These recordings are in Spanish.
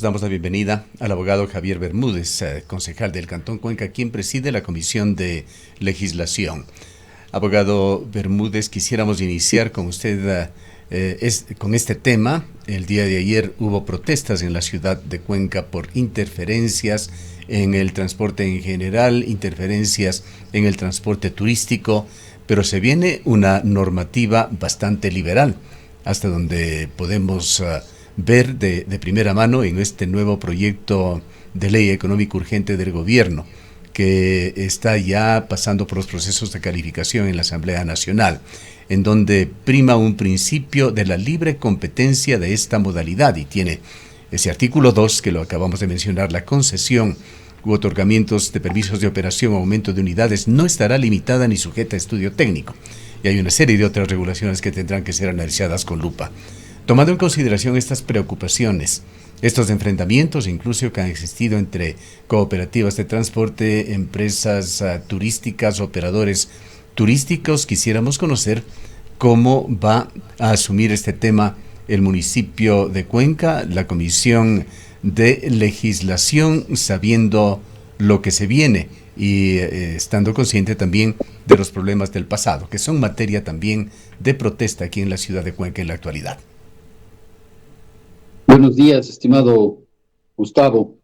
damos la bienvenida al abogado Javier Bermúdez, concejal del Cantón Cuenca, quien preside la Comisión de Legislación. Abogado Bermúdez, quisiéramos iniciar con usted con este tema. El día de ayer hubo protestas en la ciudad de Cuenca por interferencias en el transporte en general, interferencias en el transporte turístico, pero se viene una normativa bastante liberal, hasta donde podemos ver de primera mano en este nuevo proyecto de ley económica urgente del gobierno, que está ya pasando por los procesos de calificación en la Asamblea Nacional, en donde prima un principio de la libre competencia de esta modalidad y tiene ese artículo 2 que lo acabamos de mencionar: la concesión u otorgamientos de permisos de operación o aumento de unidades no estará limitada ni sujeta a estudio técnico. Y hay una serie de otras regulaciones que tendrán que ser analizadas con lupa. Tomando en consideración estas preocupaciones, estos enfrentamientos incluso que han existido entre cooperativas de transporte, empresas turísticas, operadores turísticos, quisiéramos conocer cómo va a asumir este tema el municipio de Cuenca, la Comisión de Legislación, sabiendo lo que se viene y estando consciente también de los problemas del pasado, que son materia también de protesta aquí en la ciudad de Cuenca en la actualidad. Buenos días, estimado Gustavo,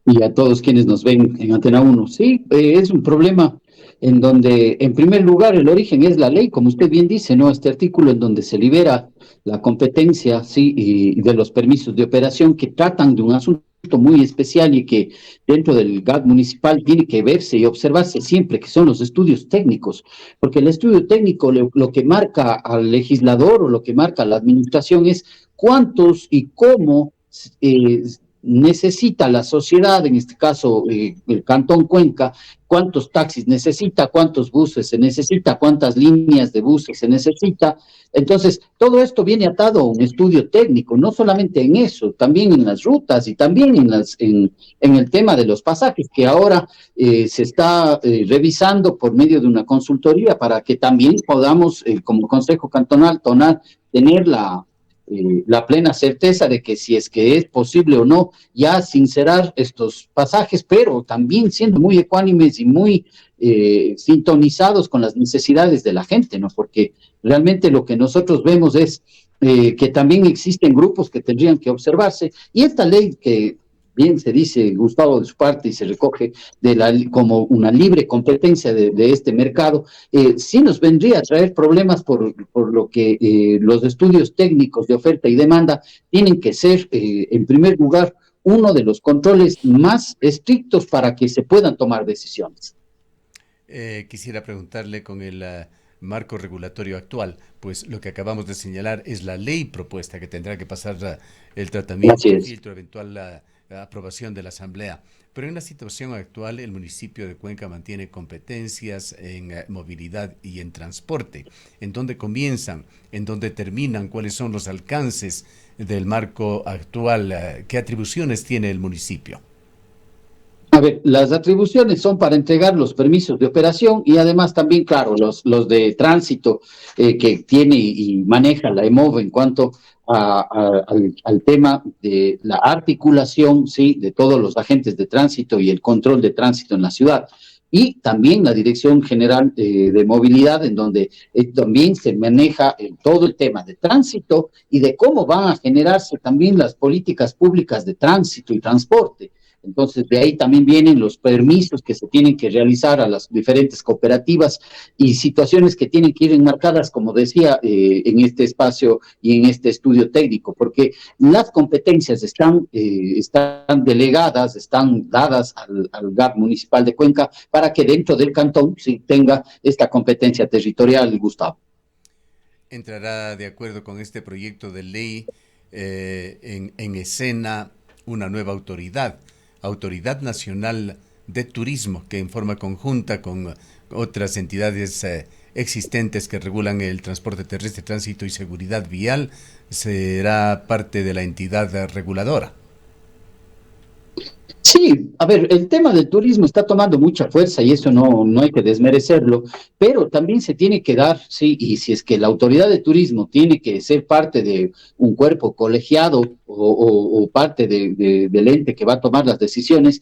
y a todos quienes nos ven en Antena 1. Sí, es un problema en donde, en primer lugar, el origen es la ley, como usted bien dice, ¿no? Este artículo en donde se libera la competencia, sí, y de los permisos de operación que tratan de un asunto muy especial y que dentro del GAT municipal tiene que verse y observarse siempre, que son los estudios técnicos, porque el estudio técnico lo que marca al legislador o lo que marca a la administración es cuántos y cómo necesita la sociedad, en este caso el Cantón Cuenca, cuántos taxis necesita, cuántos buses se necesita, cuántas líneas de buses se necesita. Entonces, todo esto viene atado a un estudio técnico, no solamente en eso, también en las rutas y también en el tema de los pasajes, que ahora se está revisando por medio de una consultoría para que también podamos, como Consejo Cantonal, tener la plena certeza de que si es que es posible o no ya sincerar estos pasajes, pero también siendo muy ecuánimes y muy sintonizados con las necesidades de la gente, ¿no? Porque realmente lo que nosotros vemos es que también existen grupos que tendrían que observarse, y esta ley que bien se dice, Gustavo, de su parte, y se recoge como una libre competencia de este mercado, sí nos vendría a traer problemas por lo que los estudios técnicos de oferta y demanda tienen que ser, en primer lugar, uno de los controles más estrictos para que se puedan tomar decisiones. Quisiera preguntarle con el marco regulatorio actual, pues lo que acabamos de señalar es la ley propuesta que tendrá que pasar el tratamiento, Así el es. filtro, eventual aprobación de la Asamblea. Pero en la situación actual, el municipio de Cuenca mantiene competencias en movilidad y en transporte. ¿En dónde comienzan? ¿En dónde terminan? ¿Cuáles son los alcances del marco actual? ¿Qué atribuciones tiene el municipio? A ver, las atribuciones son para entregar los permisos de operación y además también, claro, los de tránsito que tiene y maneja la EMOV en cuanto al tema de la articulación, sí, de todos los agentes de tránsito y el control de tránsito en la ciudad. Y también la Dirección General de Movilidad, en donde también se maneja todo el tema de tránsito y de cómo van a generarse también las políticas públicas de tránsito y transporte. Entonces, de ahí también vienen los permisos que se tienen que realizar a las diferentes cooperativas y situaciones que tienen que ir enmarcadas, como decía, en este espacio y en este estudio técnico, porque las competencias están delegadas, están dadas al GAP municipal de Cuenca para que dentro del cantón sí tenga esta competencia territorial, Gustavo. ¿Entrará de acuerdo con este proyecto de ley en escena una nueva autoridad, Autoridad Nacional de Turismo, que en forma conjunta con otras entidades existentes que regulan el transporte terrestre, tránsito y seguridad vial, será parte de la entidad reguladora? Sí, a ver, el tema del turismo está tomando mucha fuerza y eso no hay que desmerecerlo, pero también se tiene que dar, sí, y si es que la autoridad de turismo tiene que ser parte de un cuerpo colegiado o parte del ente que va a tomar las decisiones,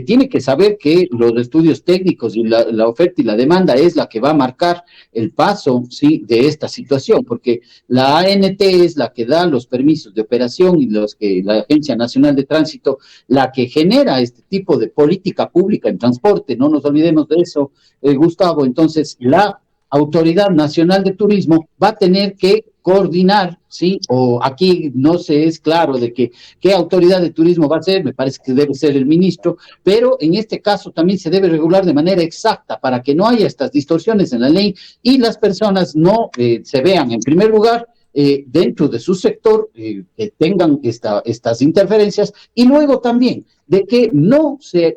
tiene que saber que los estudios técnicos y la oferta y la demanda es la que va a marcar el paso, sí, de esta situación, porque la ANT es la que da los permisos de operación y los que la Agencia Nacional de Tránsito la que genera este tipo de política pública en transporte, no nos olvidemos de eso, Gustavo. Entonces, la Autoridad Nacional de Turismo va a tener que coordinar, ¿sí? O aquí no se es claro de que qué autoridad de turismo va a ser, me parece que debe ser el ministro, pero en este caso también se debe regular de manera exacta para que no haya estas distorsiones en la ley y las personas no se vean, en primer lugar, dentro de su sector, que tengan estas interferencias y luego también de que no se,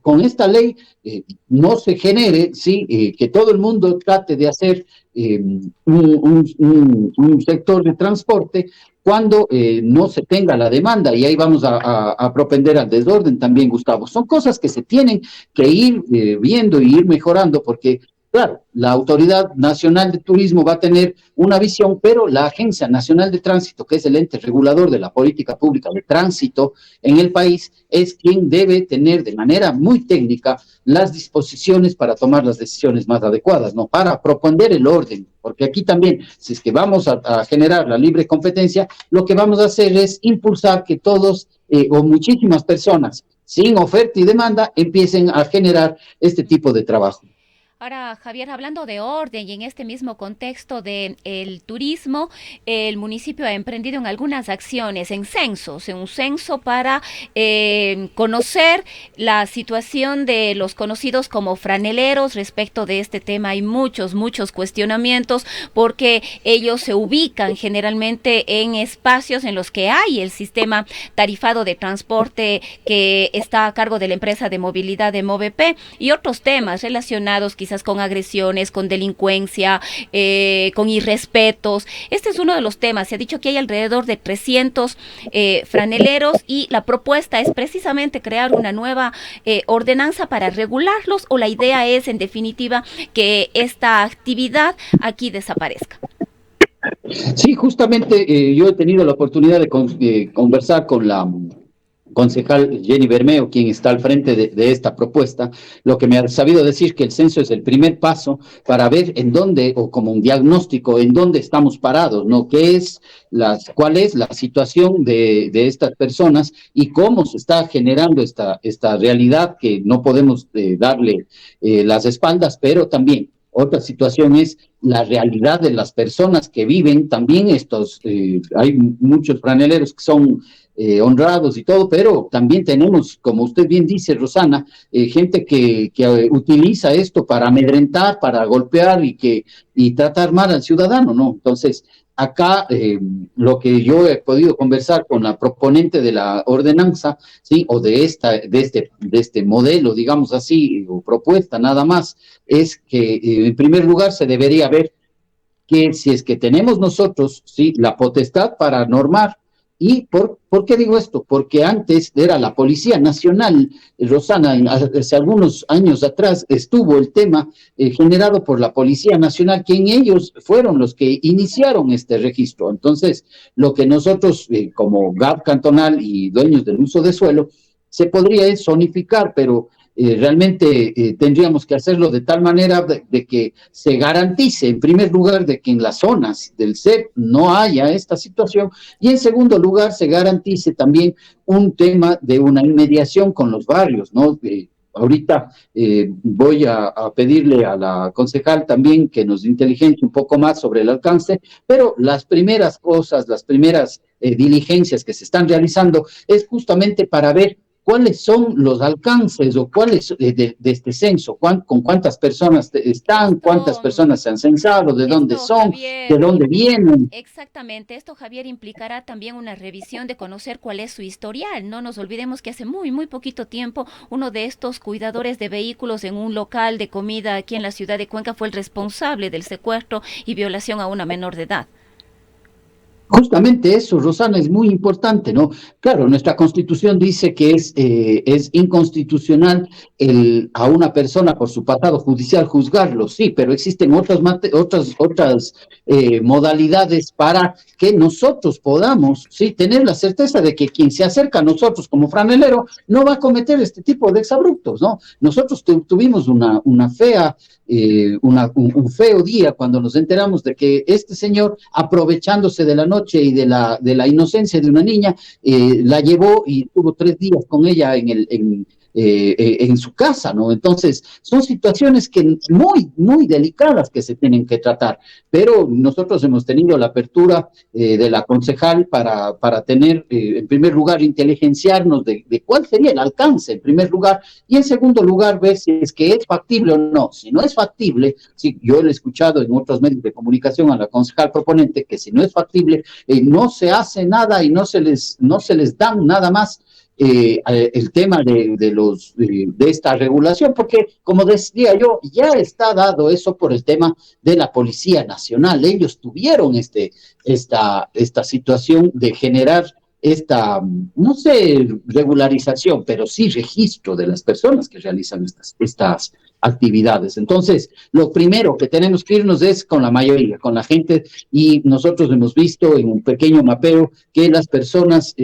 con esta ley, no se genere, sí, que todo el mundo trate de hacer un sector de transporte cuando no se tenga la demanda y ahí vamos a propender al desorden también, Gustavo. Son cosas que se tienen que ir viendo y ir mejorando porque claro, la Autoridad Nacional de Turismo va a tener una visión, pero la Agencia Nacional de Tránsito, que es el ente regulador de la política pública de tránsito en el país, es quien debe tener de manera muy técnica las disposiciones para tomar las decisiones más adecuadas, ¿no? Para proponer el orden, porque aquí también, si es que vamos a generar la libre competencia, lo que vamos a hacer es impulsar que todos o muchísimas personas sin oferta y demanda empiecen a generar este tipo de trabajo. Ahora, Javier, hablando de orden y en este mismo contexto del turismo, el municipio ha emprendido en algunas acciones, en censos, en un censo para conocer la situación de los conocidos como franeleros. Respecto de este tema hay muchos cuestionamientos porque ellos se ubican generalmente en espacios en los que hay el sistema tarifado de transporte que está a cargo de la empresa de movilidad de Movep y otros temas relacionados quizás con agresiones, con delincuencia, con irrespetos. Este es uno de los temas. Se ha dicho que hay alrededor de 300 franeleros y la propuesta es precisamente crear una nueva ordenanza para regularlos o la idea es, en definitiva, que esta actividad aquí desaparezca. Sí, justamente yo he tenido la oportunidad de conversar con la concejal Jenny Bermeo, quien está al frente de esta propuesta, lo que me ha sabido decir que el censo es el primer paso para ver en dónde, o como un diagnóstico, en dónde estamos parados, ¿no? ¿Cuál es la situación de estas personas y cómo se está generando esta realidad que no podemos darle las espaldas, pero también otra situación es la realidad de las personas que viven, también hay muchos franeleros que son honrados y todo, pero también tenemos, como usted bien dice, Rosana, gente que utiliza esto para amedrentar, para golpear y tratar mal al ciudadano, ¿no? Entonces, acá lo que yo he podido conversar con la proponente de la ordenanza, ¿sí? O de este modelo, digamos así, o propuesta nada más, es que en primer lugar se debería ver que si es que tenemos nosotros, ¿sí? La potestad para normar. ¿Y por qué digo esto? Porque antes era la Policía Nacional, Rosana, hace algunos años atrás estuvo el tema generado por la Policía Nacional, quien ellos fueron los que iniciaron este registro. Entonces, lo que nosotros, como GAP cantonal y dueños del uso de suelo, se podría zonificar, pero realmente tendríamos que hacerlo de tal manera de que se garantice, en primer lugar, de que en las zonas del CEP no haya esta situación y en segundo lugar se garantice también un tema de una inmediación con los barrios, ¿no? Ahorita voy a pedirle a la concejal también que nos inteligencie un poco más sobre el alcance, pero las primeras cosas, las primeras diligencias que se están realizando es justamente para ver cuáles son los alcances o cuáles de este censo, con cuántas personas están, cuántas Esto, personas se han censado, de dónde esto, son, de Javier, dónde vienen. exactamente. Esto, Javier, implicará también una revisión de conocer cuál es su historial. No nos olvidemos que hace muy poquito tiempo uno de estos cuidadores de vehículos en un local de comida aquí en la ciudad de Cuenca fue el responsable del secuestro y violación a una menor de edad. Justamente eso, Rosana, es muy importante, ¿no? Claro, nuestra Constitución dice que es inconstitucional a una persona por su pasado judicial juzgarlo, sí, pero existen otras modalidades para que nosotros podamos, sí, tener la certeza de que quien se acerca a nosotros como franelero no va a cometer este tipo de exabruptos, ¿no? Nosotros tuvimos un feo día cuando nos enteramos de que este señor, aprovechándose de la noche y de la inocencia de una niña, la llevó y tuvo 3 días con ella en su casa, ¿no? Entonces, son situaciones que muy delicadas que se tienen que tratar, pero nosotros hemos tenido la apertura de la concejal para tener, en primer lugar, inteligenciarnos de cuál sería el alcance, en primer lugar, y en segundo lugar, ver si es que es factible o no. Si no es factible, si yo he escuchado en otros medios de comunicación a la concejal proponente que si no es factible, no se hace nada y no se les dan nada más el tema de esta regulación, porque como decía yo, ya está dado eso por el tema de la Policía Nacional. Ellos tuvieron esta situación de generar no sé, regularización, pero sí registro de las personas que realizan estas actividades. Entonces, lo primero que tenemos que irnos es con la mayoría, con la gente, y nosotros hemos visto en un pequeño mapeo que las personas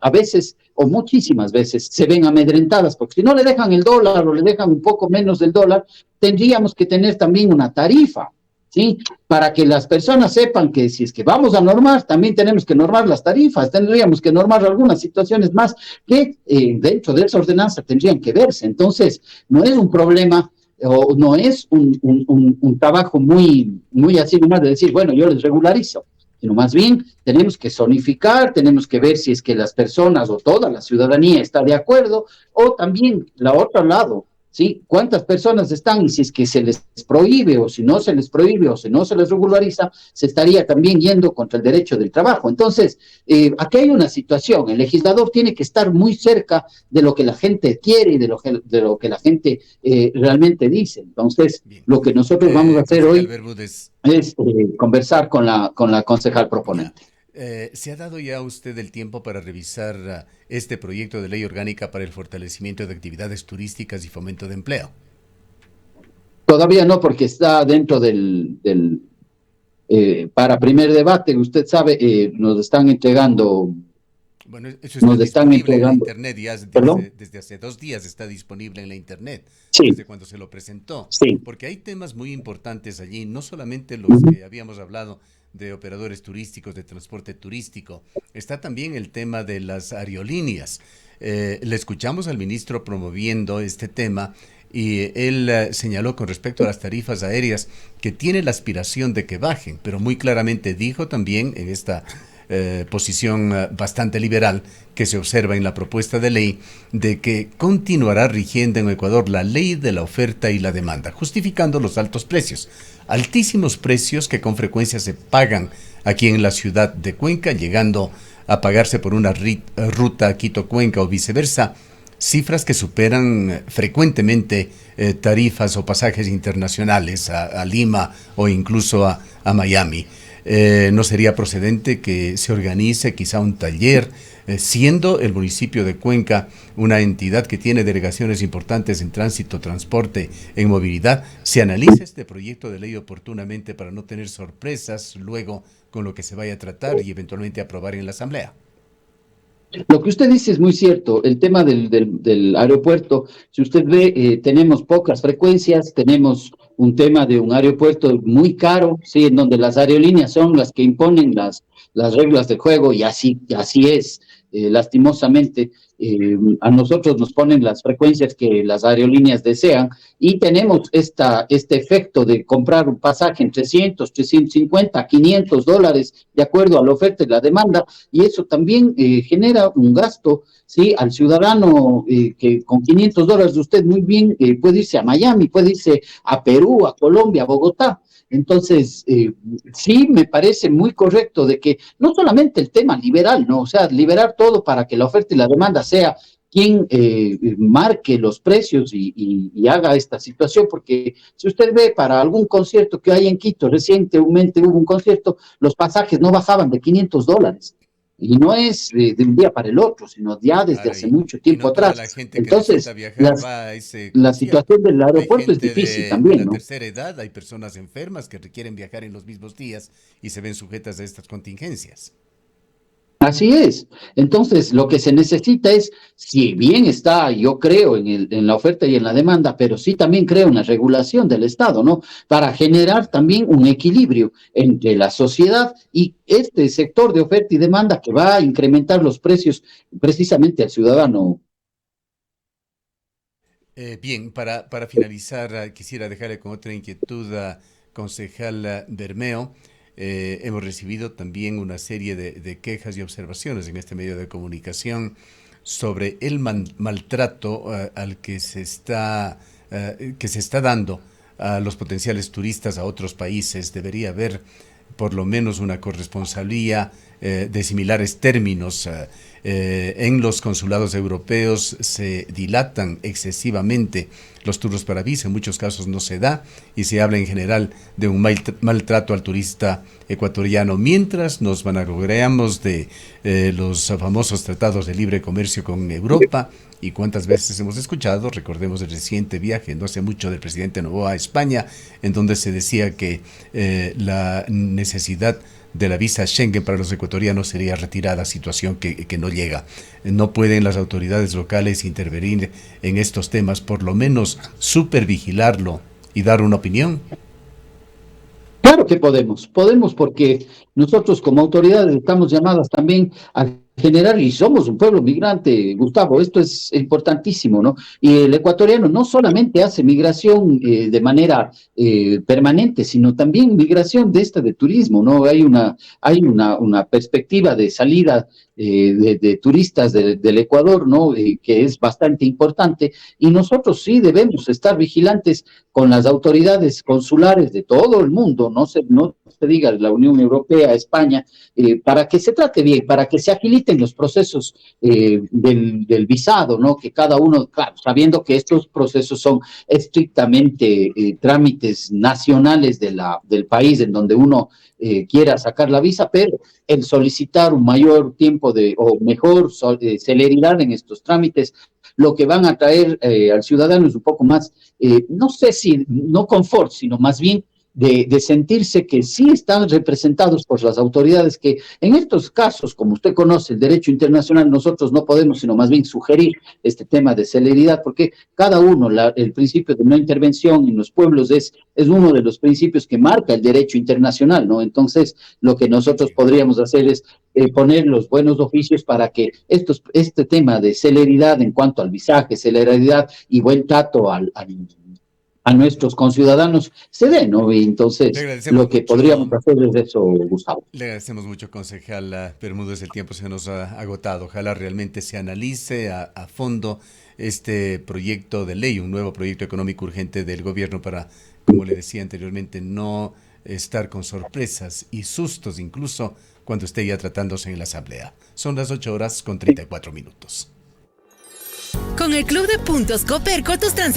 a veces o muchísimas veces se ven amedrentadas, porque si no le dejan el dólar o le dejan un poco menos del dólar, tendríamos que tener también una tarifa, ¿sí? Para que las personas sepan que si es que vamos a normar, también tenemos que normar las tarifas, tendríamos que normar algunas situaciones más que dentro de esa ordenanza tendrían que verse. Entonces, no es un problema o no es un trabajo muy así nomás de decir, bueno, yo les regularizo, sino más bien tenemos que zonificar, tenemos que ver si es que las personas o toda la ciudadanía está de acuerdo, o también la otro lado, ¿sí? ¿Cuántas personas están? Y si es que se les prohíbe, o si no se les prohíbe, o si no se les regulariza, se estaría también yendo contra el derecho del trabajo. Entonces, aquí hay una situación, el legislador tiene que estar muy cerca de lo que la gente quiere y de lo que la gente realmente dice. Entonces, Bien. lo que nosotros vamos a hacer hoy Bermúdez, es conversar con la concejal ya. proponente. ¿Se ha dado ya usted el tiempo para revisar este proyecto de ley orgánica para el fortalecimiento de actividades turísticas y fomento de empleo? Todavía no, porque está dentro para primer debate. Usted sabe, nos están entregando, Bueno, eso está nos están disponible en la entregando, internet ya perdón, desde hace 2 días está disponible en la internet, sí, desde cuando se lo presentó, sí, porque hay temas muy importantes allí, no solamente los ujú, que habíamos hablado de operadores turísticos, de transporte turístico, está también el tema de las aerolíneas. Le escuchamos al ministro promoviendo este tema y él señaló con respecto a las tarifas aéreas que tiene la aspiración de que bajen, pero muy claramente dijo también en esta posición bastante liberal que se observa en la propuesta de ley de que continuará rigiendo en Ecuador la ley de la oferta y la demanda, justificando los altos precios, altísimos precios que con frecuencia se pagan aquí en la ciudad de Cuenca, llegando a pagarse por una ruta Quito-Cuenca o viceversa, cifras que superan frecuentemente tarifas o pasajes internacionales a Lima o incluso a Miami. ¿No sería procedente que se organice quizá un taller, siendo el municipio de Cuenca una entidad que tiene delegaciones importantes en tránsito, transporte, en movilidad? Se analice este proyecto de ley oportunamente para no tener sorpresas luego con lo que se vaya a tratar y eventualmente aprobar en la Asamblea. Lo que usted dice es muy cierto. El tema del aeropuerto, si usted ve, tenemos pocas frecuencias, tenemos un tema de un aeropuerto muy caro, sí, en donde las aerolíneas son las que imponen las reglas del juego, y así es. Lastimosamente, a nosotros nos ponen las frecuencias que las aerolíneas desean, y tenemos este efecto de comprar un pasaje en 300, 350, $500, de acuerdo a la oferta y la demanda, y eso también genera un gasto, ¿sí? Al ciudadano, que con $500 usted muy bien puede irse a Miami, puede irse a Perú, a Colombia, a Bogotá. Entonces, sí me parece muy correcto de que no solamente el tema liberal, ¿no? O sea, liberar todo para que la oferta y la demanda sea quien marque los precios y haga esta situación, porque si usted ve para algún concierto que hay en Quito, recientemente hubo un concierto, los pasajes no bajaban de $500. Y no es de un día para el otro, sino ya desde hace Caray, mucho y tiempo no toda atrás. la gente que necesita Entonces, viajar va a ese la concierto. situación del Hay aeropuerto es gente difícil de también, la ¿no? tercera edad, hay personas enfermas que requieren viajar en los mismos días y se ven sujetas a estas contingencias. Así es. Entonces, lo que se necesita es, si bien está, yo creo en la oferta y en la demanda, pero sí también creo en la regulación del Estado, ¿no? Para generar también un equilibrio entre la sociedad y este sector de oferta y demanda que va a incrementar los precios precisamente al ciudadano. Bien, para finalizar, quisiera dejarle con otra inquietud a concejal Bermeo. Hemos recibido también una serie de quejas y observaciones en este medio de comunicación sobre el maltrato al que se está dando a los potenciales turistas a otros países. Debería haber por lo menos una corresponsabilidad de similares términos. En los consulados europeos se dilatan excesivamente los turnos para visa, en muchos casos no se da y se habla en general de un maltrato al turista ecuatoriano, mientras nos vanagloriamos de los famosos tratados de libre comercio con Europa. Y cuántas veces hemos escuchado, recordemos el reciente viaje, no hace mucho, del presidente Noboa a España, en donde se decía que la necesidad de la visa Schengen para los ecuatorianos sería retirada, situación que no llega. No pueden las autoridades locales intervenir en estos temas, por lo menos supervigilarlo y dar una opinión. Claro que podemos porque nosotros como autoridades estamos llamadas también a generar, y somos un pueblo migrante, Gustavo, esto es importantísimo, ¿no? Y el ecuatoriano no solamente hace migración de manera permanente, sino también migración de turismo, ¿no? Hay una perspectiva de salida de turistas del Ecuador, ¿no? Que es bastante importante, y nosotros sí debemos estar vigilantes con las autoridades consulares de todo el mundo, no se diga la Unión Europea, España, para que se trate bien, para que se agiliten los procesos del visado, ¿no? Que cada uno, claro, sabiendo que estos procesos son estrictamente trámites nacionales del país en donde uno quiera sacar la visa, pero el solicitar un mayor tiempo o mejor celeridad en estos trámites, lo que van a traer al ciudadano es un poco más, no sé si, no confort, sino más bien de sentirse que sí están representados por las autoridades, que en estos casos, como usted conoce, el derecho internacional, nosotros no podemos sino más bien sugerir este tema de celeridad, porque cada uno, el principio de no intervención en los pueblos es uno de los principios que marca el derecho internacional, ¿no? Entonces, lo que nosotros podríamos hacer es poner los buenos oficios para que este tema de celeridad en cuanto al visaje, celeridad y buen trato a nuestros conciudadanos se dé, ¿no? Y Le entonces, agradecemos lo que podríamos mucho. hacer es eso, Gustavo. Le agradecemos mucho, concejal Bermúdez. El tiempo se nos ha agotado. Ojalá realmente se analice a fondo este proyecto de ley, un nuevo proyecto económico urgente del gobierno para, como le decía anteriormente, no estar con sorpresas y sustos incluso cuando esté ya tratándose en la Asamblea. Son las 8:34. Con el Club de Puntos Coperco, tus transacciones